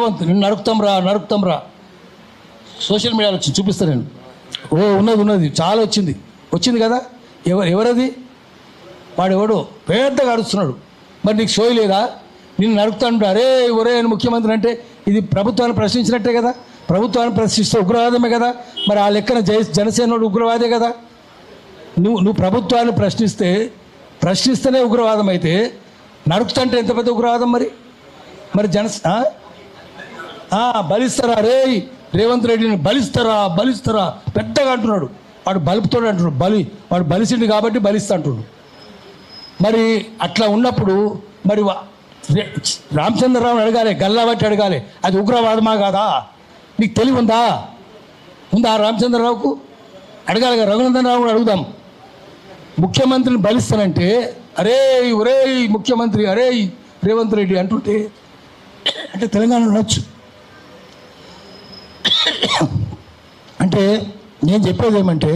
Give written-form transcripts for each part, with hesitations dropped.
రేవంత్ నేను నరుకుతాం రా సోషల్ మీడియాలో వచ్చి చూపిస్తాను నేను. ఉన్నది చాలా వచ్చింది కదా. ఎవరది? వాడు ఎవడో పెద్దగా అరుస్తున్నాడు. మరి నీకు సోయి లేదా? నిన్ను నరుకుతాను ఒరే అని ముఖ్యమంత్రి అంటే ఇది ప్రభుత్వాన్ని ప్రశ్నించినట్టే కదా. ప్రభుత్వాన్ని ప్రశ్నిస్తే ఉగ్రవాదమే కదా. మరి ఆ లెక్కన జనసేన ఉగ్రవాదే కదా. నువ్వు ప్రభుత్వాన్ని ప్రశ్నిస్తేనే ఉగ్రవాదం అయితే నరుకుతుంటే ఎంత పెద్ద ఉగ్రవాదం మరి బలిస్తారా రేవంత్ రెడ్డిని బలిస్తారా పెద్దగా అంటున్నాడు. వాడు బలుపుతాడు అంటున్నాడు. వాడు బలిసిండు కాబట్టి బలిస్తా అంటున్నాడు. మరి అట్లా ఉన్నప్పుడు మరి రామచంద్రరావుని అడగాలి, గల్లాబట్టి అడగాలి, అది ఉగ్రవాదమా కాదా? నీకు తెలివి ఉందా రామచంద్రరావుకు? అడగాలి కదా. రఘునందన్ రావు కూడా అడుగుదాం. ముఖ్యమంత్రిని బలిస్తానంటే ఒరే ముఖ్యమంత్రి రేవంత్ రెడ్డి అంటుంటే అంటే తెలంగాణ నచ్చు. అంటే నేను చెప్పేది ఏమంటే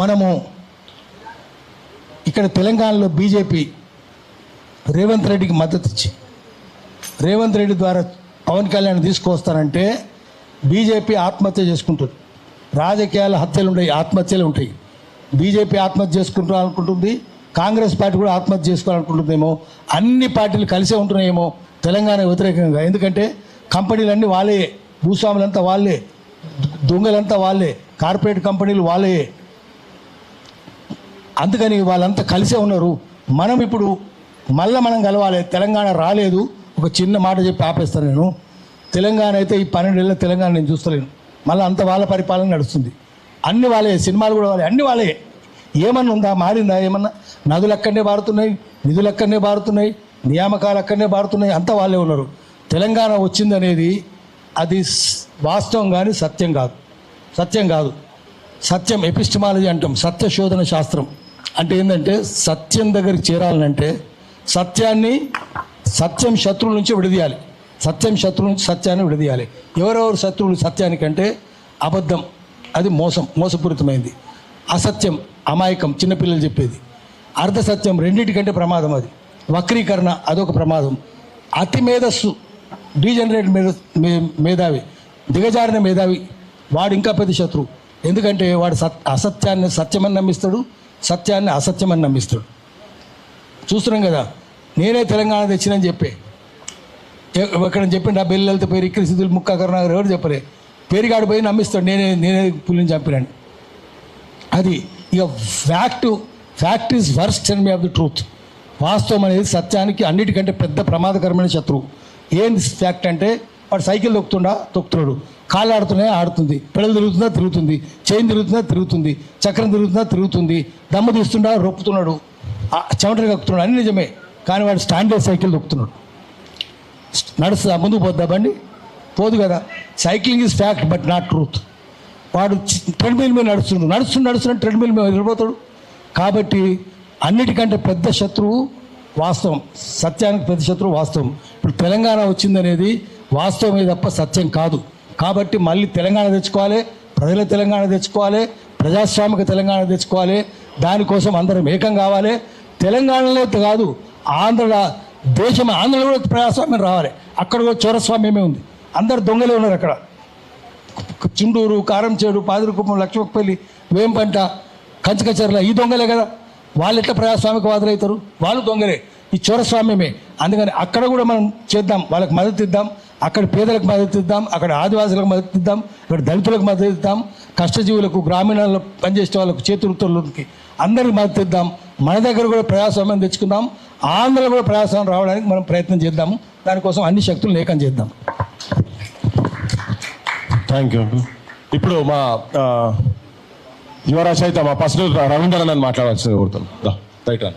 మనము ఇక్కడ తెలంగాణలో బీజేపీ రేవంత్ రెడ్డికి మద్దతు ఇచ్చి రేవంత్ రెడ్డి ద్వారా పవన్ కళ్యాణ్ తీసుకొస్తానంటే బీజేపీ ఆత్మహత్య చేసుకుంటుంది. రాజకీయాల ఆత్మహత్యలు ఉంటాయి. బీజేపీ ఆత్మహత్య చేసుకుంటారనుకుంటుంది, కాంగ్రెస్ పార్టీ కూడా ఆత్మహత్య చేసుకోవాలనుకుంటుందేమో. అన్ని పార్టీలు కలిసే ఉంటున్నాయేమో తెలంగాణ వ్యతిరేకంగా. ఎందుకంటే కంపెనీలన్నీ వాళ్ళే, భూస్వాములంతా వాళ్ళే, దొంగలంతా వాళ్ళే, కార్పొరేట్ కంపెనీలు వాళ్ళే. అందుకని వాళ్ళంతా కలిసే ఉన్నారు. మనం ఇప్పుడు మనం కలవాలి. తెలంగాణ రాలేదు. ఒక చిన్న మాట చెప్పి ఆపేస్తాను నేను. తెలంగాణ అయితే ఈ 12 ఏళ్ళ తెలంగాణ నేను చూస్తలేను. మళ్ళీ అంత వాళ్ళ పరిపాలన నడుస్తుంది. అన్ని వాళ్ళే, సినిమాలు కూడా వాళ్ళే, అన్ని వాళ్ళే. ఏమన్నా ఉందా? మారిందా ఏమన్నా? నదులు అక్కడనే బారుతున్నాయి, నిధులు అక్కడనే బారుతున్నాయి, నియామకాలు అక్కడనే బారుతున్నాయి. అంతా వాళ్ళే ఉన్నారు. తెలంగాణ వచ్చిందనేది అది వాస్తవం కానీ సత్యం కాదు. సత్యం ఎపిస్టమాలజీ అంటాం, సత్య శోధన శాస్త్రం. అంటే ఏంటంటే సత్యం దగ్గరికి చేరాలంటే సత్యం శత్రువుల నుంచి విడదీయాలి. సత్యాన్ని విడదీయాలి. ఎవరెవరు శత్రువులు సత్యానికంటే అబద్ధం, అది మోసపూరితమైంది. అసత్యం అమాయకం, చిన్నపిల్లలు చెప్పేది. అర్ధసత్యం రెండింటికంటే ప్రమాదం. అది వక్రీకరణ, అదొక ప్రమాదం. అతి మేధస్సు, డీజనరేట్ మేధావి, దిగజారిన మేధావి, వాడు ఇంకా పెద్ద శత్రువు. ఎందుకంటే వాడు అసత్యాన్ని సత్యమని నమ్మిస్తాడు, సత్యాన్ని అసత్యమని నమ్మిస్తాడు. చూస్తున్నాం కదా. నేనే తెలంగాణ తెచ్చినని చెప్పే ఎక్కడ చెప్పిండు. ఆ బెల్లి వెళ్తే పేరు ఇక్కడ సిద్ధులు ముక్క కరుణాగర్ ఎవరు చెప్పలే. పేరుగాడు పోయి నమ్మిస్తాడు నేనే పులిని చంపినాను. అది ఇక fact is worst enemy of the truth. వాస్తవం అనేది సత్యానికి అన్నిటికంటే పెద్ద ప్రమాదకరమైన శత్రువు. ఏంది ఫ్యాక్ట్ అంటే వాడు సైకిల్ తొక్కుతున్నాడు, కాళ్ళు ఆడుతుంది, పెడలు తిరుగుతుంది, చైన్ తిరుగుతుంది, చక్రం తిరుగుతుంది, దమ్ము తీస్తుండా, రొప్పుతున్నాడు, చెమటలు కక్కుతున్నాడు, అన్ని నిజమే. కానీ వాడు స్టాండర్డ్ సైకిల్ తొక్కుతున్నాడు. నడుస్తుందా? ముందుకు పోద్దా బండి? పోదు కదా. Cycling is fact but not truth. వాడు ట్రెడ్మిల్ మీద నడుస్తున్నాడు ట్రెడ్మిల్ మీద వెళ్ళిపోతాడు. కాబట్టి అన్నిటికంటే పెద్ద శత్రువు వాస్తవం, సత్యానికి పెద్ద శత్రువు వాస్తవం. ఇప్పుడు తెలంగాణ వచ్చిందనేది వాస్తవమే తప్ప సత్యం కాదు. కాబట్టి మళ్ళీ తెలంగాణ తెచ్చుకోవాలి, ప్రజల తెలంగాణ తెచ్చుకోవాలి, ప్రజాస్వామిక తెలంగాణ తెచ్చుకోవాలి. దానికోసం అందరం ఏకం కావాలి. తెలంగాణలో కాదు, ఆంధ్రలో కూడా ప్రజాస్వామ్యం రావాలి. అక్కడ కూడా చౌరస్వామ్యమే ఉంది. అందరు దొంగలే ఉన్నారు అక్కడ. చుండూరు, కారంచేడు, పాదిరికుప్పం, లక్ష్మపల్లి, వేంపంట, కంచకచర్ల ఈ దొంగలే కదా. వాళ్ళు ఎట్లా ప్రజాస్వామికవాదులు అవుతారు? వాళ్ళు దొంగలే. ఈ చౌరస్వామ్యమే. అందుకని అక్కడ కూడా మనం చేద్దాం, వాళ్ళకి మద్దతు ఇద్దాం. అక్కడ పేదలకు మద్దతు ఇద్దాం, అక్కడ ఆదివాసులకు మద్దతు ఇద్దాం, ఇక్కడ దళితులకు మద్దతు ఇద్దాం, కష్టజీవులకు, గ్రామీణాల్లో పనిచేసే వాళ్ళకు, చేతివృత్తులకి అందరికి మద్దతు ఇద్దాం. మన దగ్గర కూడా ప్రజాస్వామ్యం తెచ్చుకుందాం. ఆంధ్రలో కూడా ప్రజాస్వామ్యం రావడానికి మనం ప్రయత్నం చేద్దాము. దానికోసం అన్ని శక్తులను ఏకం చేద్దాం. Thank you. ఇప్పుడు మా యువ రచయిత మా పసులు రవీంద్రన్ అని మాట్లాడాల్సింది కోరుతాను. రైట్ రా.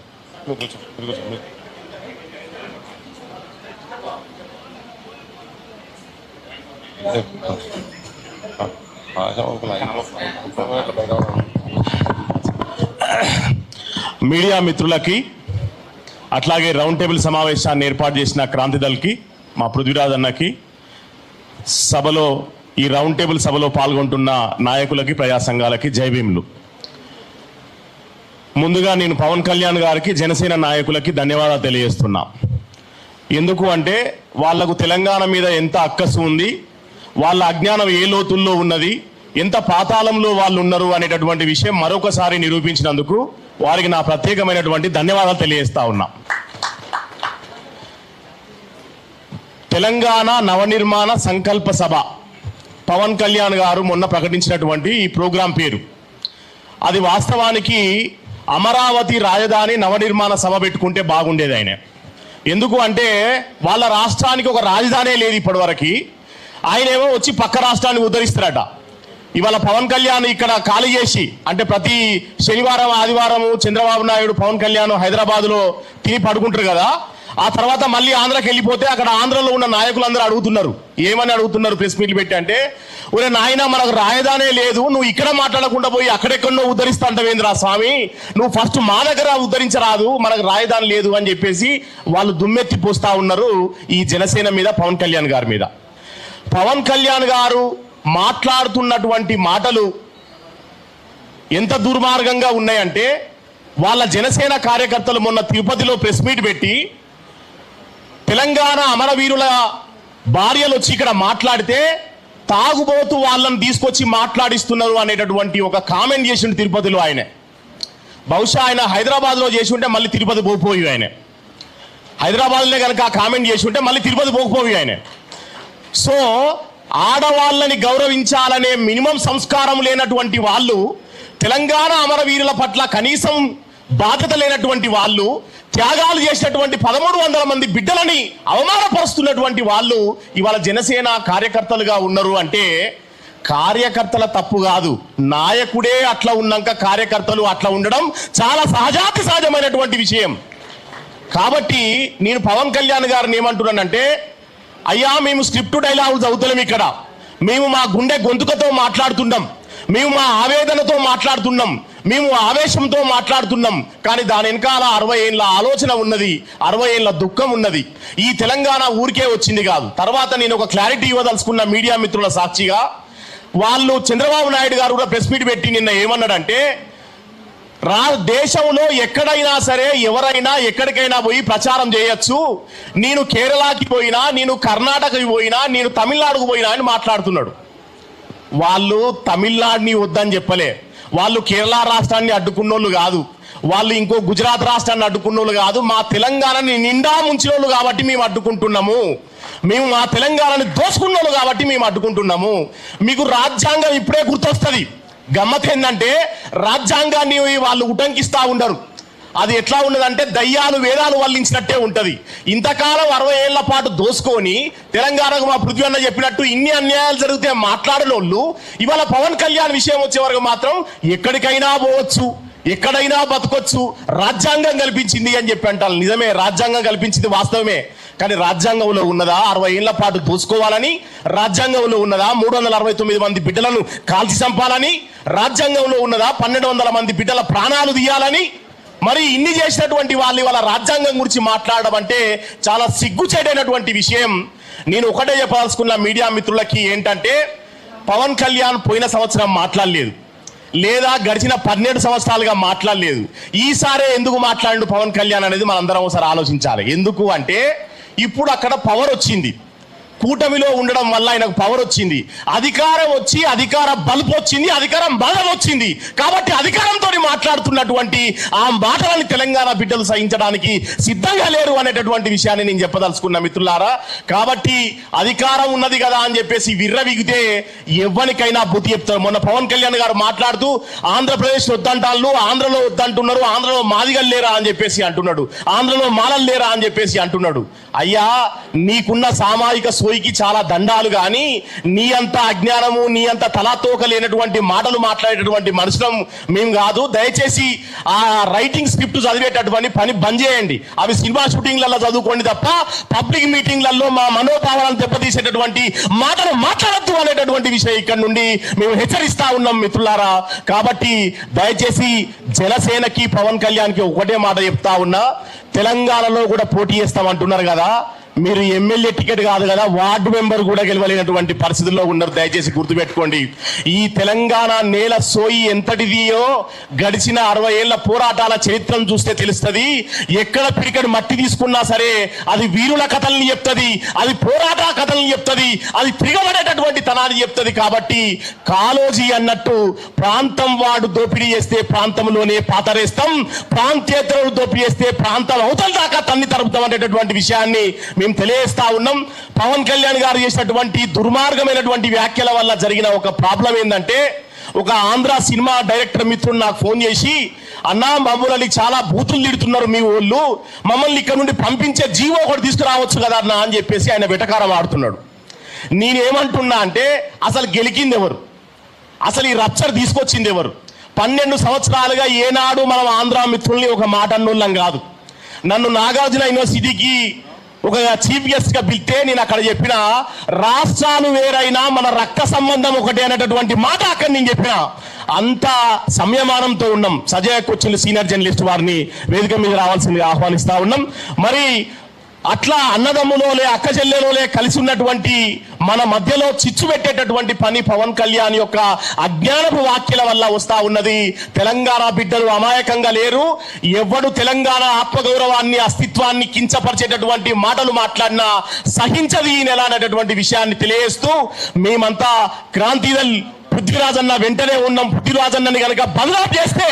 మీడియా మిత్రులకి, అట్లాగే రౌండ్ టేబుల్ సమావేశాన్ని ఏర్పాటు చేసిన క్రాంతిదల్కి, మా పృథ్వీరాజ్ అన్నకి, సభలో ఈ రౌండ్ టేబుల్ సభలో పాల్గొంటున్న నాయకులకి, ప్రజా సంఘాలకి జై భీములు. ముందుగా నేను పవన్ కళ్యాణ్ గారికి, జనసేన నాయకులకి ధన్యవాదాలు తెలియజేస్తున్నా. ఎందుకు అంటే వాళ్లకు తెలంగాణ మీద ఎంత అక్కసు ఉంది, వాళ్ళ అజ్ఞానం ఏ లోతుల్లో ఉన్నది, ఎంత పాతాళంలో వాళ్ళు ఉన్నారు అనేటటువంటి విషయం మరొకసారి నిరూపించినందుకు వారికి నా ప్రత్యేకమైనటువంటి ధన్యవాదాలు తెలియజేస్తా ఉన్నా. తెలంగాణ నవనిర్మాణ సంకల్ప సభ పవన్ కళ్యాణ్ గారు మొన్న ప్రకటించినటువంటి ఈ ప్రోగ్రాం పేరు, అది వాస్తవానికి అమరావతి రాజధాని నవనిర్మాణ సభ పెట్టుకుంటే బాగుండేది. ఎందుకు అంటే వాళ్ళ రాష్ట్రానికి ఒక రాజధానే లేదు ఇప్పటివరకు. ఆయనేమో వచ్చి పక్క రాష్ట్రాన్ని ఉద్ధరిస్తారట. ఇవాళ పవన్ కళ్యాణ్ ఇక్కడ ఖాళీ చేసి, అంటే ప్రతి శనివారం ఆదివారం చంద్రబాబు నాయుడు పవన్ కళ్యాణ్ హైదరాబాద్లో తిని పడుకుంటారు కదా, ఆ తర్వాత మళ్ళీ ఆంధ్రాకి వెళ్ళిపోతే అక్కడ ఆంధ్రలో ఉన్న నాయకులందరూ అడుగుతున్నారు, ఏమని అడుగుతున్నారు ప్రెస్ మీట్లు పెట్టి అంటే, ఒరే నాయన మనకు రాజధానే లేదు, నువ్వు ఇక్కడ మాట్లాడకుండా పోయి అక్కడెక్కడో ఉద్ధరిస్తా అంటవేంద్రా స్వామి, నువ్వు ఫస్ట్ మా దగ్గర ఉద్ధరించరాదు, మనకు రాజధాని లేదు అని చెప్పేసి వాళ్ళు దుమ్మెత్తి పోస్తా ఉన్నారు ఈ జనసేన మీద, పవన్ కళ్యాణ్ గారి మీద. పవన్ కళ్యాణ్ గారు మాట్లాడుతున్నటువంటి మాటలు ఎంత దుర్మార్గంగా ఉన్నాయంటే, వాళ్ళ జనసేన కార్యకర్తలు మొన్న తిరుపతిలో ప్రెస్ మీట్ పెట్టి తెలంగాణ అమరవీరుల భార్యలు వచ్చి ఇక్కడ మాట్లాడితే తాగుబోతూ వాళ్ళని తీసుకొచ్చి మాట్లాడిస్తున్నారు అనేటటువంటి ఒక కామెంట్ చేసిండు తిరుపతిలో. ఆయన బహుశా ఆయన హైదరాబాద్లో చేసి ఉంటే మళ్ళీ తిరుపతి పోకపోయి, ఆయన హైదరాబాద్లో కనుక ఆ కామెంట్ చేసి ఉంటే మళ్ళీ తిరుపతి పోకపోయి ఆయన. సో ఆడవాళ్ళని గౌరవించాలనే మినిమం సంస్కారం లేనటువంటి వాళ్ళు, తెలంగాణ అమరవీరుల పట్ల కనీసం బాధ్యత లేనటువంటి వాళ్ళు, త్యాగాలు చేసినటువంటి 1300 మంది బిడ్డలని అవమానపరుస్తున్నటువంటి వాళ్ళు ఇవాళ జనసేన కార్యకర్తలుగా ఉన్నారు అంటే కార్యకర్తల తప్పు కాదు, నాయకుడే అట్లా ఉన్నాక కార్యకర్తలు అట్లా ఉండడం చాలా సహజాతి సహజమైనటువంటి విషయం. కాబట్టి నేను పవన్ కళ్యాణ్ గారిని ఏమంటున్నానంటే, అయ్యా మేము స్క్రిప్ట్ డైలాగులు చదువుతలేం ఇక్కడ, మేము మా గుండె గొంతుకతో మాట్లాడుతున్నాం, మేము మా ఆవేదనతో మాట్లాడుతున్నాం, మేము ఆవేశంతో మాట్లాడుతున్నాం. కానీ దాని వెనకాల 60 ఏళ్ళ ఆలోచన ఉన్నది, 60 ఏళ్ళ దుఃఖం ఉన్నది. ఈ తెలంగాణ ఊరికే వచ్చింది కాదు. తర్వాత నేను ఒక క్లారిటీ ఇవ్వదలుచుకున్న మీడియా మిత్రుల సాక్షిగా, వాళ్ళు చంద్రబాబు నాయుడు గారు కూడా ప్రెస్ మీట్ పెట్టి నిన్న ఏమన్నాడంటే, దేశంలో ఎక్కడైనా సరే ఎవరైనా ఎక్కడికైనా పోయి ప్రచారం చేయొచ్చు, నేను కేరళకి పోయినా, నేను కర్ణాటకకి పోయినా, నేను తమిళనాడుకు పోయినా అని మాట్లాడుతున్నాడు. వాళ్ళు తమిళనాడుని వద్దని చెప్పలే, వాళ్ళు కేరళ రాష్ట్రాన్ని అడ్డుకున్నోళ్ళు కాదు, వాళ్ళు ఇంకో గుజరాత్ రాష్ట్రాన్ని అడ్డుకున్నోళ్ళు కాదు, మా తెలంగాణని నిండా ముంచినోళ్ళు కాబట్టి మేము అడ్డుకుంటున్నాము, మేము మా తెలంగాణని దోసుకున్నోళ్ళు కాబట్టి మేము అడ్డుకుంటున్నాము. మీకు రాజ్యాంగం ఇప్పుడే గుర్తొస్తుంది. గమ్మత్ ఏంటంటే రాజ్యాంగాన్ని వాళ్ళు ఉటంకిస్తూ ఉండరు. అది ఎట్లా ఉన్నదంటే దయ్యాలు వేదాలు వల్లించినట్టే ఉంటది. ఇంతకాలం 60 ఏళ్ల పాటు దోసుకొని తెలంగాణకు మా పృథ్వీ అన్న చెప్పినట్టు ఇన్ని అన్యాయాలు జరిగితే మాట్లాడనోళ్ళు ఇవాళ పవన్ కళ్యాణ్ విషయం వచ్చే వరకు మాత్రం ఎక్కడికైనా పోవచ్చు, ఎక్కడైనా బతకొచ్చు, రాజ్యాంగం కల్పించింది అని చెప్పి అంటారు. నిజమే, రాజ్యాంగం కల్పించింది వాస్తవమే. కానీ రాజ్యాంగంలో ఉన్నదా 60 ఏళ్ల పాటు దోసుకోవాలని? రాజ్యాంగంలో ఉన్నదా 369 మంది బిడ్డలను కాల్చి చంపాలని? రాజ్యాంగంలో ఉన్నదా 1200 మంది బిడ్డల ప్రాణాలు తీయాలని? మరి ఇన్ని చేసినటువంటి వాళ్ళు ఇవాళ రాజ్యాంగం గురించి మాట్లాడడం అంటే చాలా సిగ్గుచేటైనటువంటి విషయం. నేను ఒకటే చెప్పదలుచుకున్న మీడియా మిత్రులకి ఏంటంటే, పవన్ కళ్యాణ్ పోయిన సంవత్సరం మాట్లాడలేదు, లేదా గడిచిన 12 సంవత్సరాలుగా మాట్లాడలేదు. ఈసారే ఎందుకు మాట్లాడు పవన్ కళ్యాణ్ అనేది మనందరం ఒకసారి ఆలోచించాలి. ఎందుకు అంటే ఇప్పుడు అక్కడ పవర్ వచ్చింది, కూటమిలో ఉండడం వల్ల ఆయనకు పవర్ వచ్చింది, అధికారం వచ్చి అధికార బల్బు వచ్చింది, అధికారం బలం వచ్చింది. కాబట్టి అధికారంతో మాట్లాడుతున్నటువంటి ఆ మాటలని తెలంగాణ బిడ్డలు సహించడానికి సిద్ధంగా లేరు అనేటటువంటి విషయాన్ని నేను చెప్పదలుచుకున్న మిత్రులారా. కాబట్టి అధికారం ఉన్నది కదా అని చెప్పేసి విర్రవిగితే ఎవ్వరికైనా బుద్ధి చెప్తారు. మొన్న పవన్ కళ్యాణ్ గారు మాట్లాడుతూ ఆంధ్రప్రదేశ్ వద్దంటాళ్ళు, ఆంధ్రలో వద్దంటున్నారు, ఆంధ్రలో మాదిగలు లేరా అని చెప్పేసి అంటున్నాడు, ఆంధ్రలో మాలలు లేరా అని చెప్పేసి అంటున్నాడు. అయ్యా, నీకున్న సామాజిక సోయికి చాలా దండాలు, కానీ నీ అంత అజ్ఞానము, నీ అంత తలాతోక లేనటువంటి మాటలు మాట్లాడేటటువంటి మనుషులం మేము కాదు. దయచేసి ఆ రైటింగ్ స్క్రిప్ట్ చదివేటటువంటి పని బంద్ చేయండి. అవి సినిమా షూటింగ్లలో చదువుకోండి తప్ప పబ్లిక్ మీటింగ్లలో మా మనోభావాలను దెబ్బతీసేటటువంటి మాటలు మాట్లాడద్దు అనేటటువంటి విషయం ఇక్కడ నుండి మేము హెచ్చరిస్తా ఉన్నాం మిత్రులారా. కాబట్టి దయచేసి జనసేనకి పవన్ కళ్యాణ్కి ఒకటే మాట చెప్తా ఉన్నా, తెలంగాణలో కూడా పోటీ చేస్తామంటున్నారు కదా, మీరు ఎమ్మెల్యే టికెట్ కాదు కదా, వార్డు మెంబర్ కూడా గెలవలేనటువంటి పరిస్థితుల్లో ఉన్నారు. దయచేసి గుర్తుపెట్టుకోండి. ఈ తెలంగాణ నేల సోయి ఎంతటిదియో గడిచిన 60 ఏళ్ల పోరాటాల చరిత్రను చూస్తే తెలుస్తుంది. ఎక్కడ పిడికడు మట్టి తీసుకున్నా సరే అది వీరుల కథల్ని చెప్తుంది, అది పోరాట కథల్ని చెప్తుంది, అది తిరగబడేటటువంటి తనాన్ని చెప్తుంది. కాబట్టి కాలోజీ అన్నట్టు ప్రాంతం వాడు దోపిడీ చేస్తే ప్రాంతంలోనే పాతరేస్తాం, ప్రాంతేతరులు దోపిడీ చేస్తే ప్రాంతం అవతల దాకా తన్ని తరుపుతాం అనేటటువంటి విషయాన్ని మేము తెలియజేస్తా ఉన్నాం. పవన్ కళ్యాణ్ గారు చేసినటువంటి దుర్మార్గమైనటువంటి వ్యాఖ్యల వల్ల జరిగిన ఒక ప్రాబ్లం ఏంటంటే, ఒక ఆంధ్ర సినిమా డైరెక్టర్ మిత్రుడు నాకు ఫోన్ చేసి, అన్నా మమ్మల్ని చాలా బూతులు తిడుతున్నారు మీ ఊళ్ళు, మమ్మల్ని ఇక్కడ నుండి పంపించే జీవో ఒకటి తీసుకురావచ్చు కదా అన్న అని చెప్పేసి ఆయన వెటకారం ఆడుతున్నాడు. నేనేమంటున్నా అంటే, అసలు గెలికింది ఎవరు, అసలు ఈ రప్చర్ తీసుకొచ్చింది ఎవరు? 12 సంవత్సరాలుగా ఏనాడు మనం ఆంధ్ర మిత్రుల్ని ఒక మాట అన్నోళ్ళం కాదు. నన్ను నాగార్జున యూనివర్సిటీకి ఒక చీఫ్ గెస్ట్ గా పిలిస్తే నేను అక్కడ చెప్పిన, రాష్ట్రాలు వేరైనా మన రక్త సంబంధం ఒకటే అనేటటువంటి మాట అక్కడ నేను చెప్పిన. అంత సంయమానంతో ఉన్నాం. సజయ్ కొచ్చిన్ సీనియర్ జర్నలిస్ట్ వారిని వేదిక మీద రావాల్సిందిగా ఆహ్వానిస్తా ఉన్నాం. మరి అట్లా అన్నదమ్ములోలే అక్క చెల్లెలోలే కలిసి ఉన్నటువంటి మన మధ్యలో చిచ్చు పెట్టేటటువంటి పని పవన్ కళ్యాణ్ యొక్క అజ్ఞానపు వ్యాఖ్యల వల్ల వస్తా ఉన్నది. తెలంగాణ బిడ్డలు అమాయకంగా లేరు. ఎవడు తెలంగాణ ఆత్మగౌరవాన్ని అస్తిత్వాన్ని కించపరిచేటటువంటి మాటలు మాట్లాడినా సహించది ఈ నెల అనేటటువంటి విషయాన్ని తెలియజేస్తూ, మేమంతా క్రాంతిదల్ పృథ్వీరాజన్న వెంటనే ఉన్నాం. పృథ్వీరాజన్నని కనుక బదలాం చేస్తే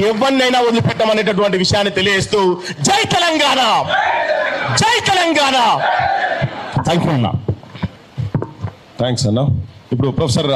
ఎవరినైనా వదిలిపెట్టమనేటటువంటి విషయాన్ని తెలియజేస్తూ, జై తెలంగాణ, జై తెలంగాణ. థ్యాంక్ యూ అన్న. థ్యాంక్స్ అన్న. ఇప్పుడు ప్రొఫెసర్